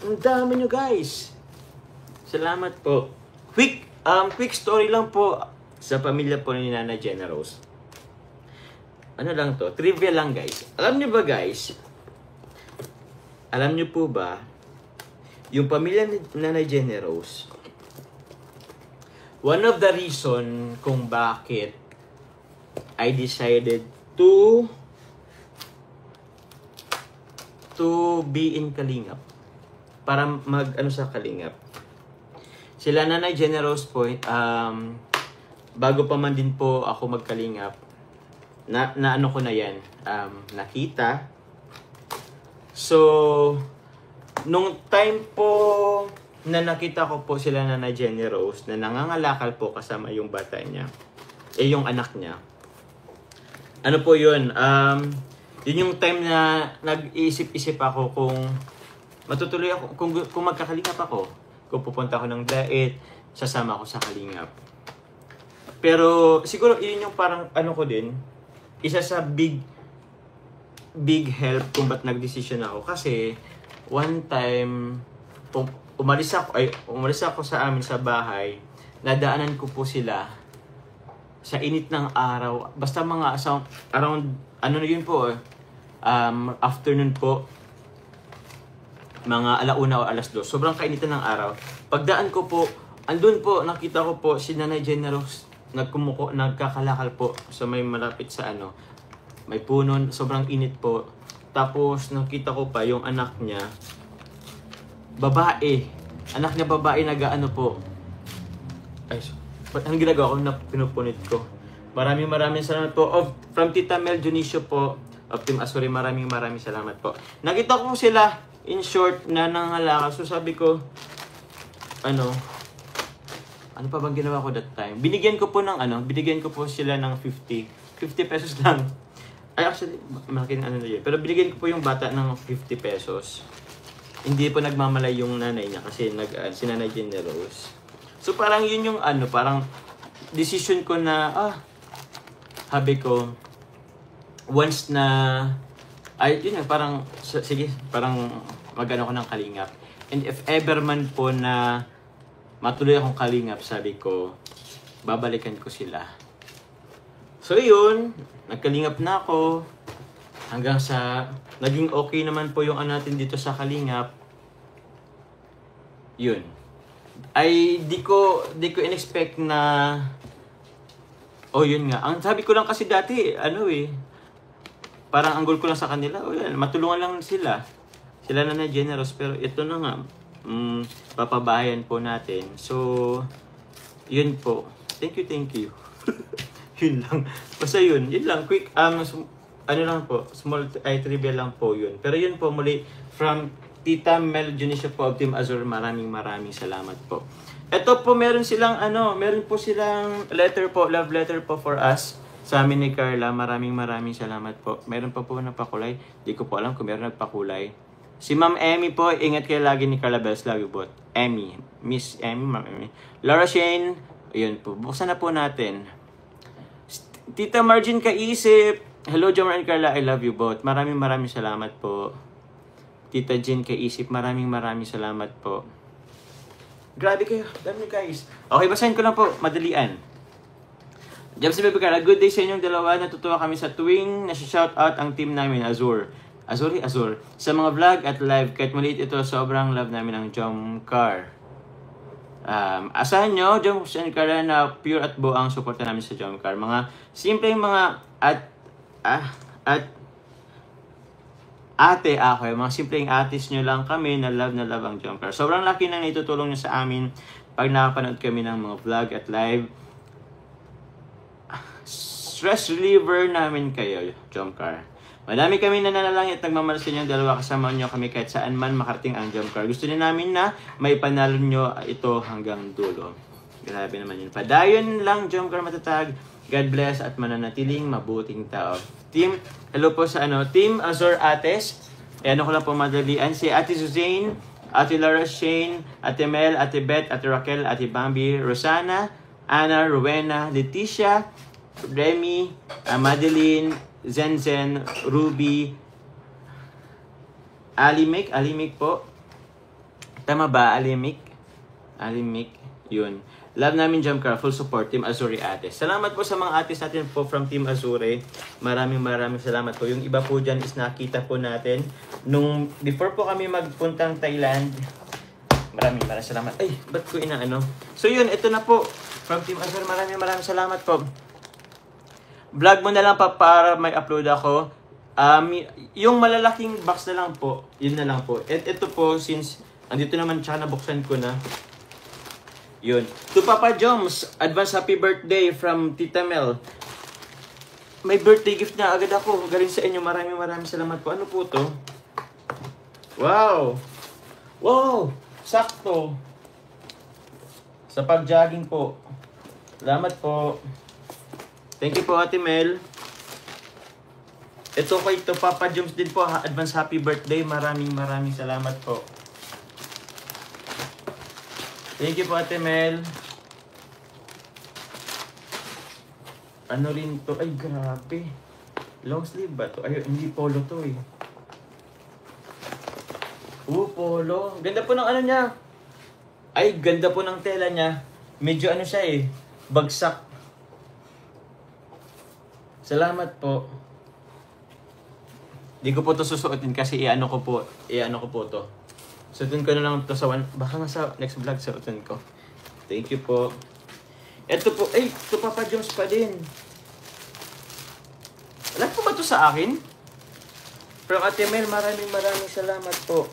Ang dami nyo guys. Salamat po. Quick story lang po sa pamilya po ni Nana Generous. Ano lang to? Trivia lang guys. Alam nyo ba guys? Alam nyo po ba? Yung pamilya ni Nana Generous, one of the reason kung bakit I decided to be in Kalingap. Para mag-ano sa Kalingap. Sila Nanay Generous po, bago pa man din po ako magkalingap, na ano ko na yan, nakita. So, nung time po na nakita ko po sila Nanay Generous, na nangangalakal po kasama yung bata niya, yung anak niya. Ano po yun? Yun yung time na nag-iisip-isip ako kung matutuloy ako, kung magkakalingap ako, kung pupunta ako ng diet, sasama ako sa kalingap. Pero siguro yun yung parang ano ko din, isa sa big help kung ba't nag-decision ako. Kasi one time, umalis ako sa amin sa bahay, nadaanan ko po sila sa init ng araw. Basta mga around, ano na yun po, afternoon po, mga 1:00 o 2:00. Sobrang kainitan ng araw. Pagdaan ko po, andun po, nakita ko po si Nanay Generous nagkakalakal po sa may malapit sa may puno, sobrang init po. Tapos nakita ko pa yung anak niya, babae. Anak niya babae nag-ano po. Ay, anong ginagawa ko na pinupunit ko? Maraming salamat po. From Tita Mel Junicio po, of Team Azuri, maraming salamat po. Nakita ko sila, in short, na nangalakal. So sabi ko, ano pa bang ginawa ko that time? Binigyan ko po sila ng 50 pesos lang. Ay, actually, malaking na yun. Pero binigyan ko po yung bata ng 50 pesos. Hindi po nagmamalay yung nanay niya kasi si Nanay Generous. So parang yun yung parang decision ko na, habi ko, once na, yun parang, sige, parang magano ko ng kalingap. And if ever man po na matuloy akong kalingap, sabi ko, babalikan ko sila. So yun, nagkalingap na ako, hanggang sa, naging okay naman po yung natin dito sa kalingap. Yun. Ay, di ko in-expect na, yun nga. Ang sabi ko lang kasi dati, parang anggol ko lang sa kanila, yan, matulungan lang sila. Sila Nanay Generous, pero ito na nga, papabayan po natin. So, yun po. Thank you. Yun lang. Basta yun lang. Quick, lang po, small trivia lang po yun. Pero yun po muli, from Tita Mel Junicio po of Team Azur, maraming salamat po. Ito po, meron po silang letter po, love letter po for us. Sa amin ni Carla, maraming salamat po. Meron pa po napakulay. Di ko po alam kung meron nagpakulay. Si Ma'am Emmy po, ingat kayo lagi ni Carla Bells. Love you both. Emmy. Miss Emmy, Ma'am Emmy. Laura Shane, ayun po. Buksan na po natin. Tita Margin Kaisip. Hello, Jomar and Carla. I love you both. Maraming salamat po. Tita Jen Kaisip, maraming salamat po. Grabe kayo. Dami guys. Okay, basahin ko lang po. Madalian. James Baby Carla, good day sa inyong dalawa. Natutuwa kami sa tuwing nasi-shoutout ang team namin, Azur. Sa mga vlog at live, kahit maliit ito, sobrang love namin ang Jomcar. Asahan nyo, Joms and Carla, na pure at buo ang suporta namin sa Jomcar. Mga simpleng mga mga simpleng atis nyo lang kami na love ang Jomcar. Sobrang laki nang itutulong nyo sa amin pag nakapanood kami ng mga vlog at live. Stress reliever namin kayo, Jomcar. Madami kami nananalangin at nagmamahal sa inyo. Dalawa kasama nyo kami kahit saan man makarating ang Jomcar. Gusto niyo namin na may panalo nyo ito hanggang dulo. Grabe naman yun. Padayon lang, Jomcar matatag. God bless at mananatiling mabuting tao. Team, hello po sa Team Azor Ates. Ko lang po madalian. Si Ate Suzanne, Ate Laura Shane, Ate Mel, Ate Beth, Ate Raquel, Ate Bambi, Rosana, Ana, Rowena, Leticia, Remy, Madeline, Zenzen, Ruby, Alimik po, Tama ba, Alimik? Alimik, yun. Love namin Jamcar, full support, Team Azure ate. Salamat po sa mga ates natin po from Team Azure. Maraming salamat po. Yung iba po dyan is nakita po natin. Nung before po kami magpuntang Thailand, maraming salamat. Ay, ba't ko inaano? So yun, ito na po. From Team Azure, maraming salamat po. Vlog mo na lang pa para may upload ako. Yung malalaking box na lang po, yun na lang po. At ito po, since andito naman tsaka nabuksan ko na. Yun. To Papa Joms, advance happy birthday from Tita Mel. May birthday gift na agad ako. Galing sa inyo. Maraming salamat po. Ano po to? Wow! Wow! Sakto. Sa pag-jogging po. Salamat po. Thank you po, Ate Mel. Ito kay to Papa Joms din po. Advance happy birthday. Maraming salamat po. Thank you po, Ate Mel. Ano rin to? Ay, grabe. Long sleeve ba to? Ay, hindi polo to eh. Polo. Ganda po ng ano niya. Ay, ganda po ng tela niya. Medyo ano siya eh. Bagsak. Salamat po. Di ko po to susuotin kasi i-ano ko po to. Suotin ko na lang ito sa baka nga sa next vlog suotin ko. Thank you po. Ito po, ito Papa Joms pa din. Alam po ba ito sa akin? Pero Ate Mel, maraming salamat po.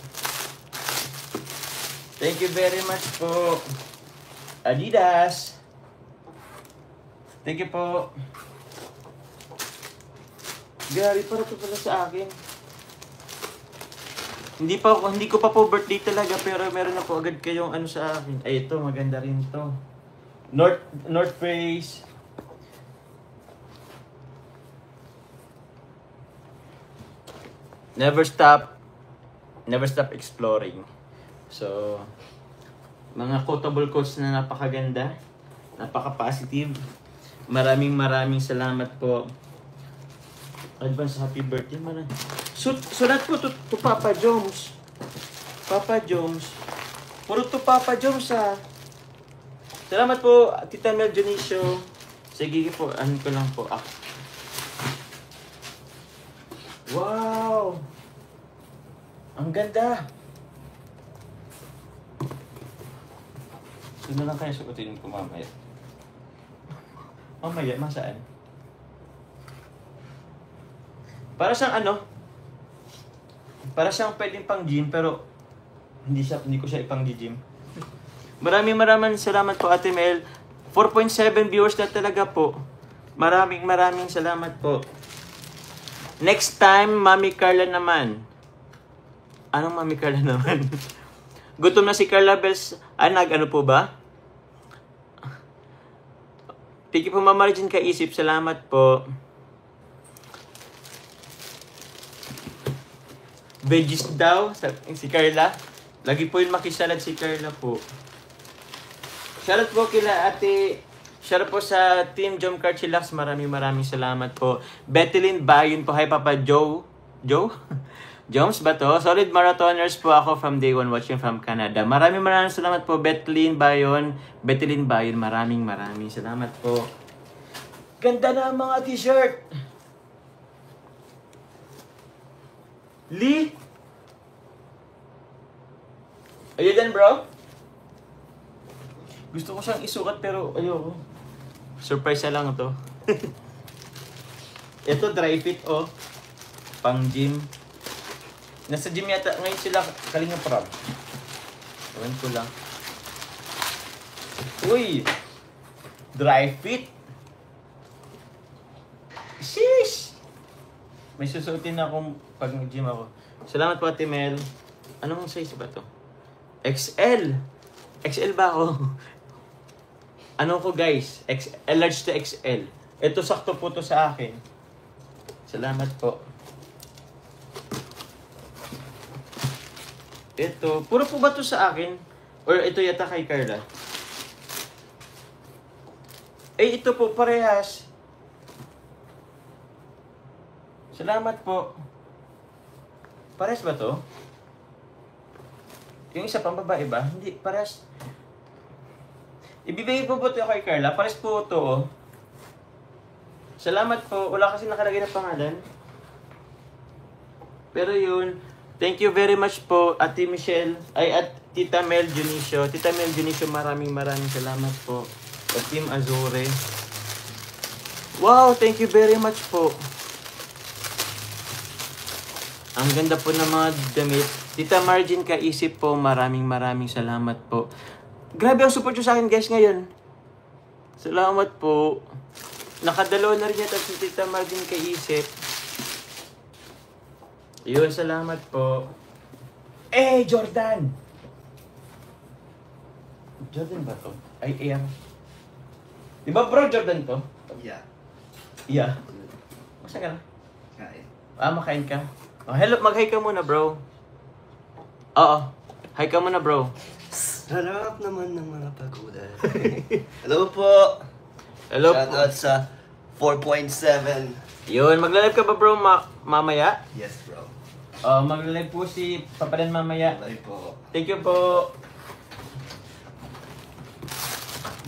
Thank you very much po. Adidas. Thank you po. Gary, para ito pala sa akin. Hindi ko pa po birthday talaga, pero meron na po agad kayong ano sa akin. Ay, ito, maganda rin to. North Face. Never stop exploring. So, mga quotable quotes na napakaganda, napaka-positive. Maraming salamat po. Advance happy birthday, man. Sulat po to Papa Joms. Papa Joms. Puro to Papa Joms ha. Salamat po, Tita Mel Dionisio. Sige po, ano ko lang po. Wow! Ang ganda! Sino lang kaya suotin ko mamaya? Mamaya, masaan? Para siyang ano? Para siyang pwedeng pang gym pero hindi ko siya ipang gym. Maraming salamat po, Ate Mel. 4.7 viewers na talaga po. Maraming salamat po. Next time, Mami Carla naman. Anong Mami Carla naman? Gutom na si Carla Bells. Ano po ba? Thank you po, Mama Regine Kaisip. Salamat po. Veggies daw, si Carla. Lagi po yung makisalad si Carla po. Shoutout po kila Ate. Shoutout po sa Team Jamcar Chillax. Maraming salamat po. Bethelyn Bayon po. Hi Papa Joe. Jones ba to? Solid marathoners po ako from day one watching from Canada. Maraming salamat po Bethelyn Bayon. Maraming salamat po. Ganda na ang mga t-shirt. Lee? Ayun din, bro? Gusto ko siyang isukat pero ayoko. Surprise na lang ito. Ito, dry fit, oh. Pang gym. Nasa gym yata ngayon sila, Kalinga Prab. Ewan ko lang. Uy! Dry fit. Sheesh! May susuotin na akong pag nag-gym ako. Salamat po, Ate Mel. Anong size ba to? XL. XL ba ako? Ano ko, guys? Large to XL. Ito, sakto po to sa akin. Salamat po. Ito. Puro po ba to sa akin? Or ito yata kay Carla? Ito po, parehas. Salamat po. Pares ba to? Yung isa pang babae ba? Hindi, parehas. Ibibigay po ito kay Carla. Parehas po ito, oh. Salamat po. Wala kasi nakalagay na pangalan. Pero yun, thank you very much po, Ate Michelle, at Tita Mel Junicio. Tita Mel Junicio, maraming salamat po. At Team Azure. Wow, thank you very much po. Ang ganda po ng mga damit. Tita Margin Kaisip po, maraming salamat po. Grabe ang support nyo sa akin guys ngayon. Salamat po. Nakadalawa na rin yata si Tita Margin Kaisip. Yun, salamat po. Jordan! Jordan ba to? Ay, Air. Di ba bro, Jordan to? Yeah. Yeah. Masa ka na? Kain. Makain ka? Oh, hello, mag-hi ka muna, bro. Oo. Hi ka muna, bro. Sarap naman ng mga pagoda. Hello po! Hello Shoutout po. sa 4.7. Yun, magla-live ka ba, bro, mamaya? Yes, bro. Magla-live po si Papalan mamaya. Hello po. Thank you po.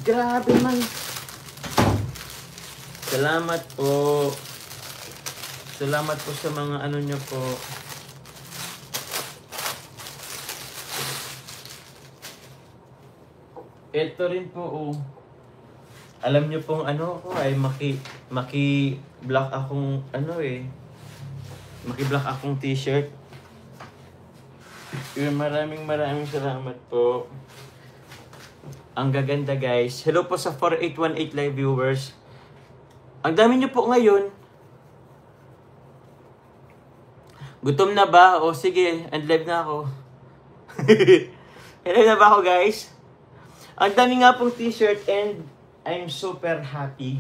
Grabe man. Salamat po. Salamat po sa mga ano nyo po. Ito rin po, oh. Alam nyo pong ano ko ay maki-block akong ano eh. Maki-block akong t-shirt. Yun, maraming salamat po. Ang gaganda guys. Hello po sa 4818 live viewers. Ang dami nyo po ngayon. Gutom na ba? O sige, end live na ako. End live na ba ako guys? Ang dami nga pong t-shirt and I'm super happy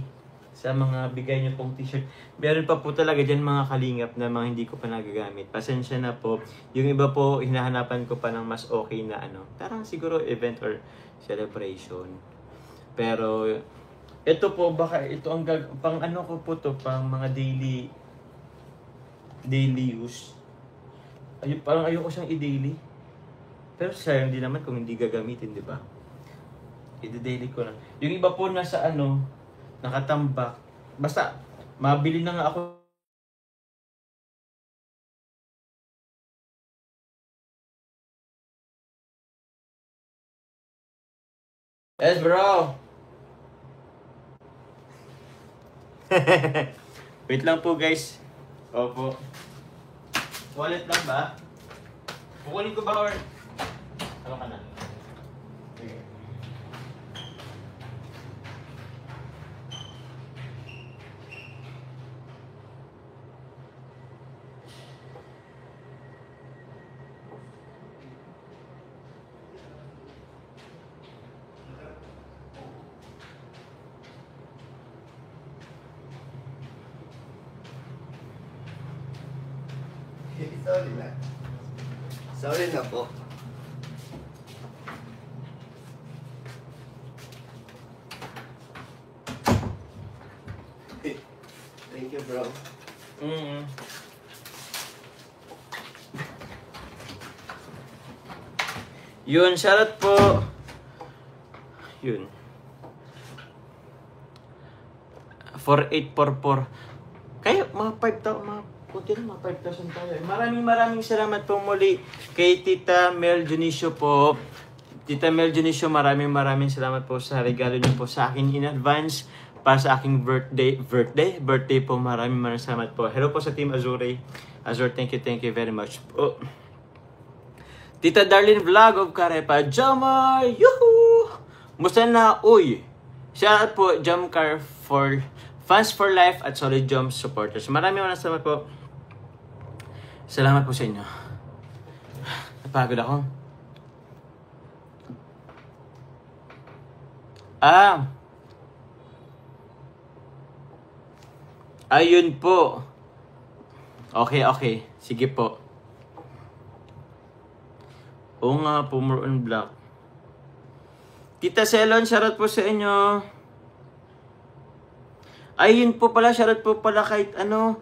sa mga bigay niyo pong t-shirt. Meron pa po talaga dyan mga kalingap na mga hindi ko pa nagagamit. Pasensya na po. Yung iba po, hinahanapan ko pa ng mas okay na ano. Parang siguro event or celebration. Pero, ito po, baka ito ang pang ano ko po to, pang mga daily use. Parang ayoko siyang i-daily. Pero sayang din naman kung hindi gagamitin, di ba? I-daily ko lang. Yung iba po nasa ano, nakatambak. Basta, mabili na nga ako. Yes, bro! Wait lang po, guys. Opo. Wallet lang ba? Kukunin ko ba or... Ano ka na? Sige. Sorry na. Sorry na po. Thank you, bro. Yun, shoutout po. Yun. 4844. Kaya mga 5,000 tayo. Maraming salamat po muli kay Tita Mel Junicio po. Tita Mel Junicio, maraming salamat po sa regalo niyo po sa akin in advance para sa aking birthday po. Maraming salamat po. Hello po sa Team Azure. Azure, thank you very much po. Tita Darlene Vlog of Carepa, Jamar, yuhu! Musta na, uy? Shoutout po, Jamcar for Fans for Life at Solid Jump supporters. Maraming salamat po. Salamat po sa inyo. Napagod ako. Ayun po. Okay. Sige po. Oo nga po, more on black. Tita Selon, shoutout po sa inyo. Ayun po pala, shoutout po pala kahit ano.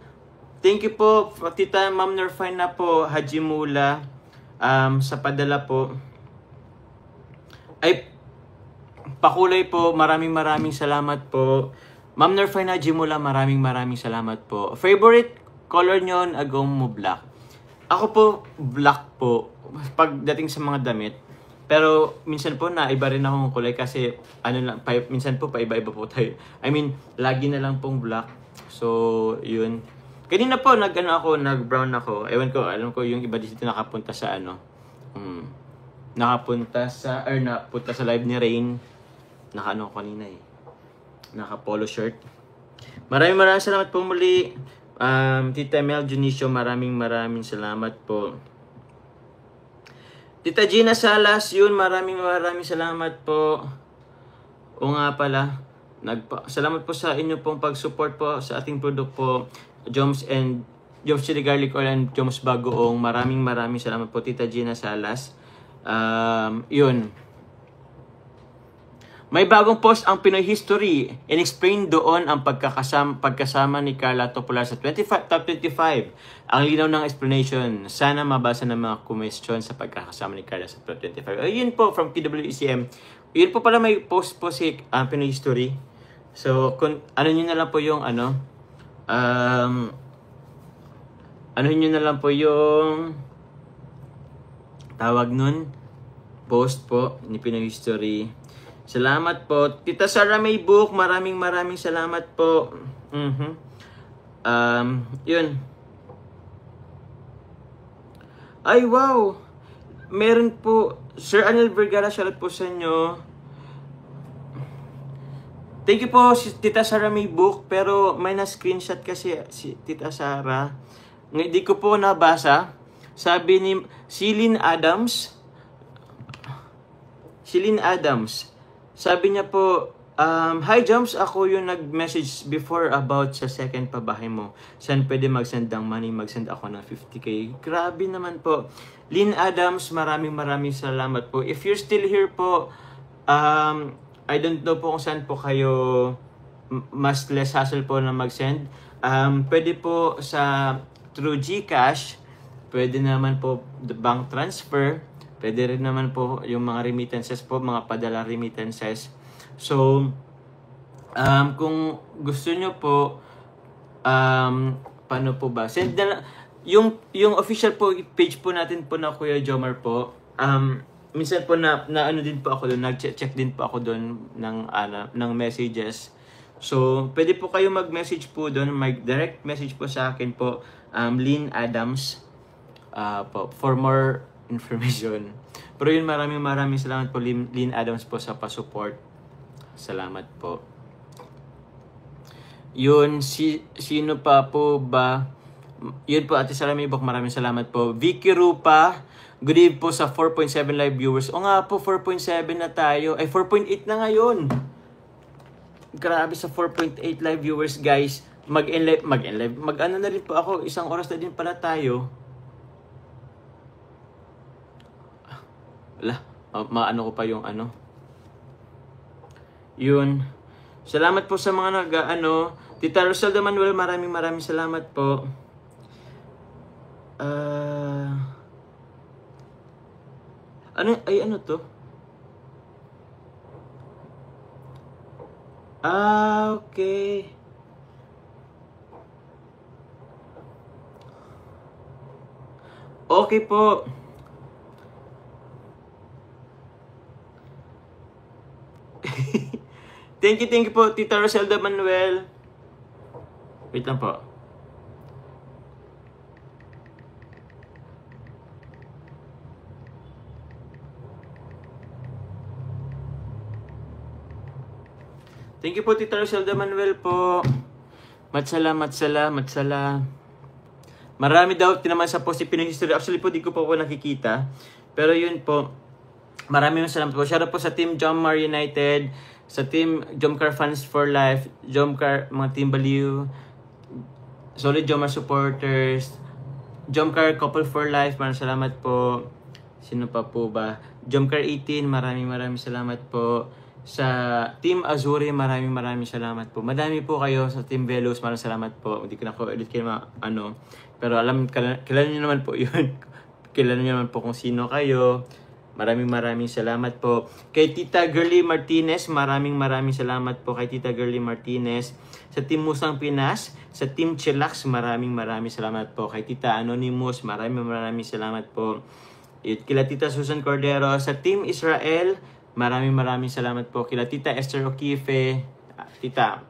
Thank you po, Tita Ma'am Nerfine na po, Haji Mula, sa padala po. Ay, Pakulay po, maraming salamat po. Ma'am Nerfina Jimula, maraming salamat po. Favorite color nyo, agong mo black. Ako po, black po. Pagdating sa mga damit. Pero minsan po naiba rin akong kulay kasi minsan po paiba-iba po tayo. I mean, lagi na lang pong black. So, yun. Kanina po nag-brown ako. Alam ko yung iba dito nakapunta sa napunta sa live ni Rain. Kanina eh. Naka-polo shirt. Maraming salamat po muli. Tita Mel Junicio, maraming salamat po. Tita Gina Salas, yun, maraming salamat po. O nga pala, salamat po sa inyo pong pag-support po sa ating product po, Joms Chili Garlic Oil and Joms Bagoong. Maraming salamat po, Tita Gina Salas. Yun. May bagong post ang Pinoy History. In-explain doon ang pagkasama ni Carla Topolar sa top 25. Ang linaw ng explanation. Sana mabasa ng mga question sa pagkakasama ni Carla sa top 25. Ayun po, from PWECM. Yun po pala may post po si Pinoy History. So, kung nyo na lang po yung nyo na lang po yung tawag nun, post po ni Pinoy History. Salamat po. Tita Sarah May Book, maraming salamat po. Yun. Ay, wow! Meron po, Sir Anil Vergara, shoutout po sa inyo. Thank you po, Tita Sarah May Book, pero may na-screenshot kasi si Tita Sarah. Hindi ko po nabasa. Sabi ni Celine Adams, sabi niya po, hi Joms, ako yung nag-message before about sa second pabahay mo. Saan pwede mag-send ng money? Mag-send ako ng 50k. Grabe naman po. Lynn Adams, maraming salamat po. If you're still here po, I don't know po kung saan po kayo mas less hassle po na mag-send. Pwede po sa through GCash, pwede naman po bank transfer. Pwede rin naman po yung mga remittances po, mga padala remittances. So, kung gusto nyo po, paano po ba? Send na yung official po page po natin po na Kuya Jomar po. Minsan po na ano din po ako doon, nag-check din po ako doon ng messages. So, pwede po kayo mag-message po doon, direct message po sa akin po, Lynn Adams, po, for more information. Pero yun, maraming salamat po Lynn Adams po sa pa-support. Salamat po. Yun, sino pa po ba? Yun po, Ate Sarah May Book, maraming salamat po. Vicky Rupa, good evening po sa 4.7 live viewers. O nga po, 4.7 na tayo. Ay, 4.8 na ngayon. Grabe sa 4.8 live viewers, guys. Mag-ano na rin po ako. Isang oras na din pala tayo. Maano ko pa yung ano. Yun. Salamat po sa mga Tita Rosalda Manuel, maraming salamat po. Ano to? Okay. Okay po. Thank you po, Tita Roselda Manuel. Wait lang po. Thank you po, Tita Roselda Manuel po. Matsala. Marami daw naman sa post si Pinoy History. Actually po, di ko po nakikita. Pero yun po. Maraming salamat po. Shoutout po sa Team Jomar United, sa Team Jomcar Fans for Life, Jomcar, mga Team Baliw, Solid Jomar Supporters, Jomcar Couple for Life, maraming salamat po. Sino pa po ba? Jomcar 18, maraming salamat po. Sa Team Azuri, maraming salamat po. Madami po kayo sa Team Velos, maraming salamat po. Hindi ko na ko edit kayo pero kilala niyo naman po yun. Kilala niyo naman po kung sino kayo. Maraming salamat po. Kay Tita Girly Martinez, maraming salamat po kay Tita Girly Martinez. Sa Team Musang Pinas, sa Team Chillax, maraming salamat po. Kay Tita Anonymous, maraming salamat po. Kila Tita Susan Cordero, sa Team Israel, maraming salamat po. Kila Tita Esther Okife, Tita,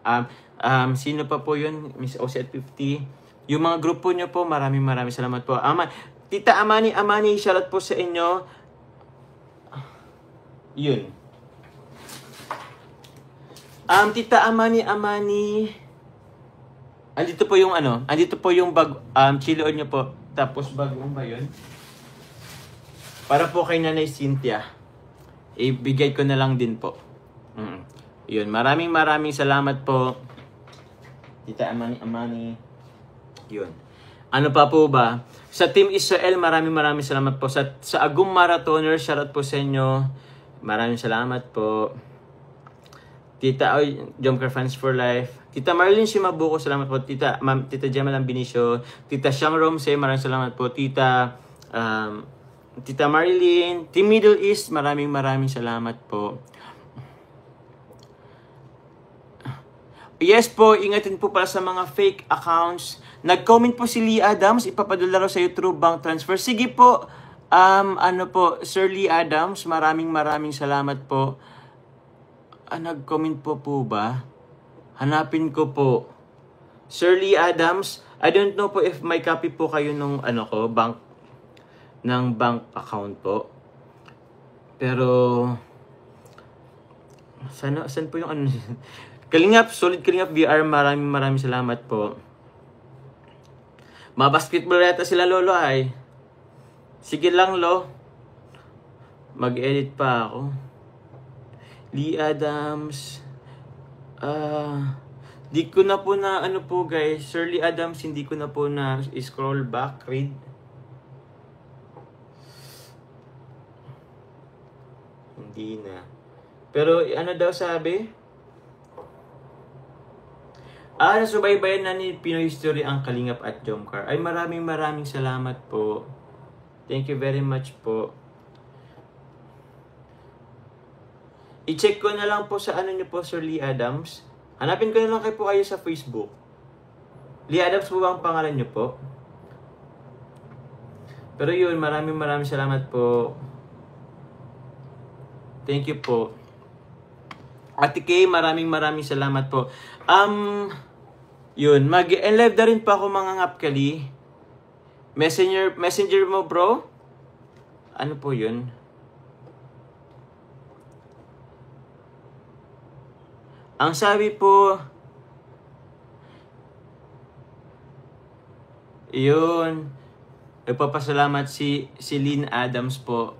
sino pa po yun? Miss OC at 50. Yung mga grupo nyo po, maraming salamat po. Tita Amani, shoutout po sa inyo. Yun. Tita Amani, andito po yung andito po yung bag, chili oil nyo po. Tapos bagong ba yun? Para po kay Nanay Cynthia. Ibigay ko na lang din po. Yun, maraming salamat po. Tita Amani. Yun. Ano pa po ba? Sa Team Israel, maraming salamat po. Sa Agum Marathoner, shoutout po sa inyo. Maraming salamat po. Tita Jomcar Fans for Life. Tita Marlene Shimabuko, salamat po. Tita Gemma Lambinicio. Tita Shang Romse, maraming salamat po. Tita Marilyn. Team Middle East, maraming salamat po. Yes po, ingatin po para sa mga fake accounts. Nag-comment po si Lee Adams, ipapadala raw sa YouTube bank transfer. Sige po, Sir Lee Adams, maraming salamat po. Nag-comment po ba? Hanapin ko po. Sir Lee Adams, I don't know po if may copy po kayo nung bank account po. Pero saan po yung Kalingap, Solid Kalingap VR, maraming salamat po. Mga basketball yata sila lolo ay. Sige lang lo. Mag-edit pa ako. Lee Adams. Di ko na po na po guys. Sir Lee Adams, hindi ko na po na scroll back, read. Hindi na. Pero daw sabi? Nasubaybayan na ni Pinoy History ang Kalingap at Jomcar. Ay maraming salamat po. Thank you very much po. I-check ko na lang po sa niyo po, Sir Lee Adams. Hanapin ko na lang po kayo sa Facebook. Lee Adams po ba ang pangalan niyo po? Pero yun, maraming salamat po. Thank you po. Ate Kay, maraming salamat po. Yun, mag-live na rin pa ako mga ngapkali. Messenger mo bro? Ano po yun? Ang sabi po, yun, nagpapasalamat si Lynn Adams po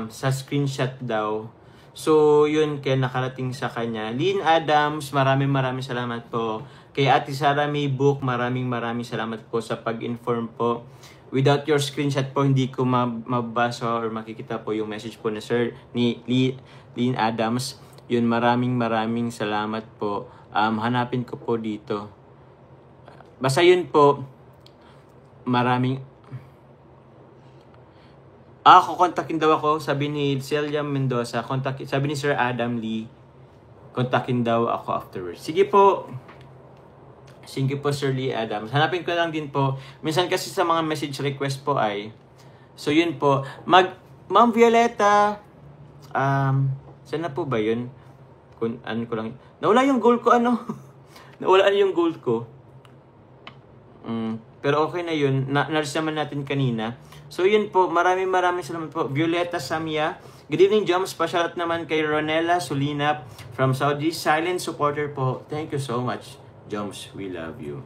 sa screenshot daw. So, yun, kaya nakarating sa kanya. Lynn Adams, maraming salamat po. Kay Ate Sara May Book, maraming salamat po sa pag-inform po. Without your screenshot po, hindi ko mabasa or makikita po yung message po ni Lynn Adams. Yun, maraming salamat po. Hanapin ko po dito. Basta yun po, kukontakin daw ako, sabi ni Celia Mendoza, sabi ni Sir Adam Lee, kontakin daw ako afterwards. Sige po, Sir Lee Adams. Hanapin ko lang din po. Minsan kasi sa mga message request po ay, so yun po, Ma'am Violeta, saan na po ba yun? Ko lang, nawala yung goal ko, nawala yung goal ko. Pero okay na yun, nurse naman natin kanina. So yun po, maraming salamat po. Violeta Samia, good evening Joms, pa-shoutout naman kay Ronella Sulinap from Saudi, silent supporter po. Thank you so much Joms, we love you.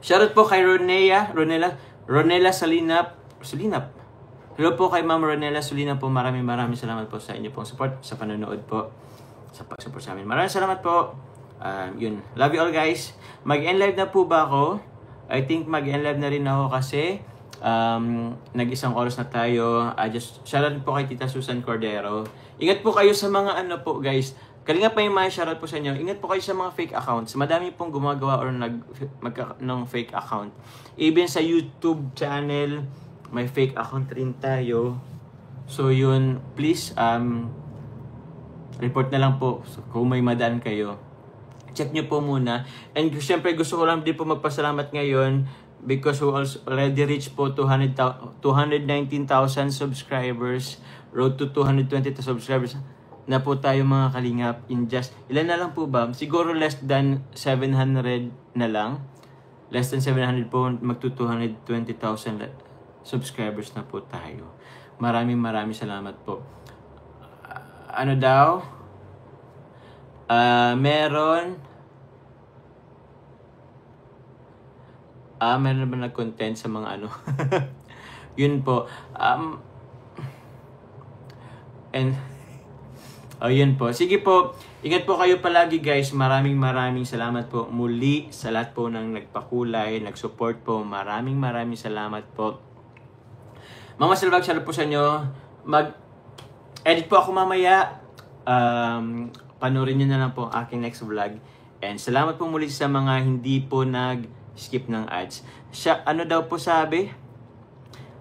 Shoutout po kay Ronella Sulinap. Hello po kay Ma'am Ronella Sulinap po, maraming salamat po sa inyo pong support, sa panonood po, sa pag-support sa amin. Maraming salamat po. Yun, love you all guys. Mag-end live na po ba ako? I think mag-end live na rin ako kasi nag-isang oras na tayo. Just shoutout po kay Tita Susan Cordero. Ingat po kayo sa mga po guys. Kalingap pa yung mga shoutout po sa inyo. Ingat po kayo sa mga fake accounts. Madami pong gumagawa or ng fake account. Even sa YouTube channel, may fake account rin tayo. So yun, please report na lang po kung may madaan kayo. Check nyo po muna. And syempre gusto ko lang din po magpasalamat ngayon because we already reached po 219,000 subscribers. Road to 220,000 subscribers na po tayo mga kalingap in just, ilan na lang po ba? Siguro less than 700 na lang. Less than 700 po, magto 220,000 subscribers na po tayo. Maraming salamat po. Ano daw? Meron na ba nag-content sa mga ano? Yun po. Yun po. Sige po. Ingat po kayo palagi guys. Maraming salamat po muli sa lahat po ng nagpakulay, nag-support po. Maraming salamat po. Mga salbag, salamat po sa inyo. Mag-edit po ako mamaya. Panoorin nyo na lang po ang aking next vlog. And salamat po muli sa mga hindi po nag-skip ng ads. Ano daw po sabi?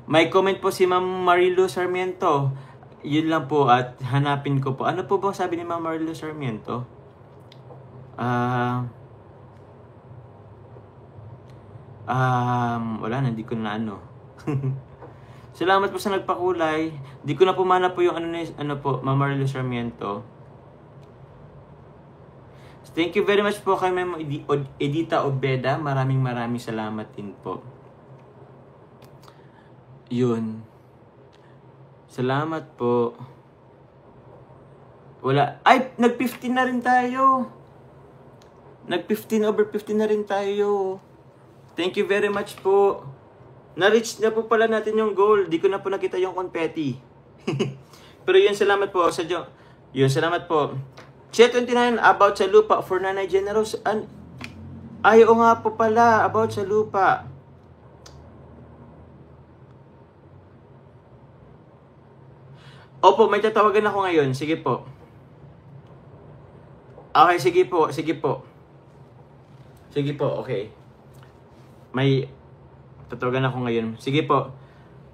May comment po si Ma'am Marilu Sarmiento. Yun lang po at hanapin ko po. Ano po ba sabi ni Ma'am Marilu Sarmiento? Wala na, hindi ko na ano. Salamat po sa nagpakulay. Di ko na pumana po yung ano po, Ma'am Marilu Sarmiento. Thank you very much po kay Ma'am Edita Obeda. Maraming salamat din po. Yun. Salamat po. Wala. Ay, nag-15 na rin tayo. Nag-15 over 15 na rin tayo. Thank you very much po. Na-reach na po pala natin yung goal. Di ko na po nakita yung confetti. Pero yun, salamat po. Yun, salamat po. Che 29, about sa lupa for Nanay Generous. Ay, oo nga po pala, about sa lupa. Opo, may tatawagan ako ngayon. Sige po. Okay, sige po. Okay. May tatawagan ako ngayon. Sige po.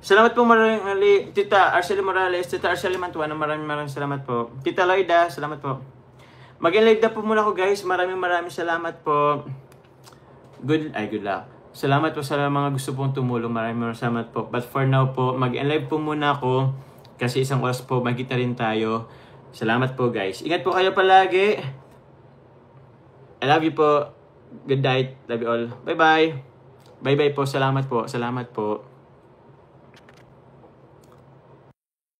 Salamat po maraming Tita Arcely Morales, Tita Arcely Mantuan, maraming salamat po. Tita Loida, salamat po. Mag-live na po muna ako guys. Maraming salamat po. Good luck. Salamat po sa mga gusto pong tumulong. Maraming salamat po. But for now po, mag-live po muna ako. Kasi isang oras po, magkita rin tayo. Salamat po guys. Ingat po kayo palagi. I love you po. Good night. Love you all. Bye-bye. Bye-bye po. Salamat po.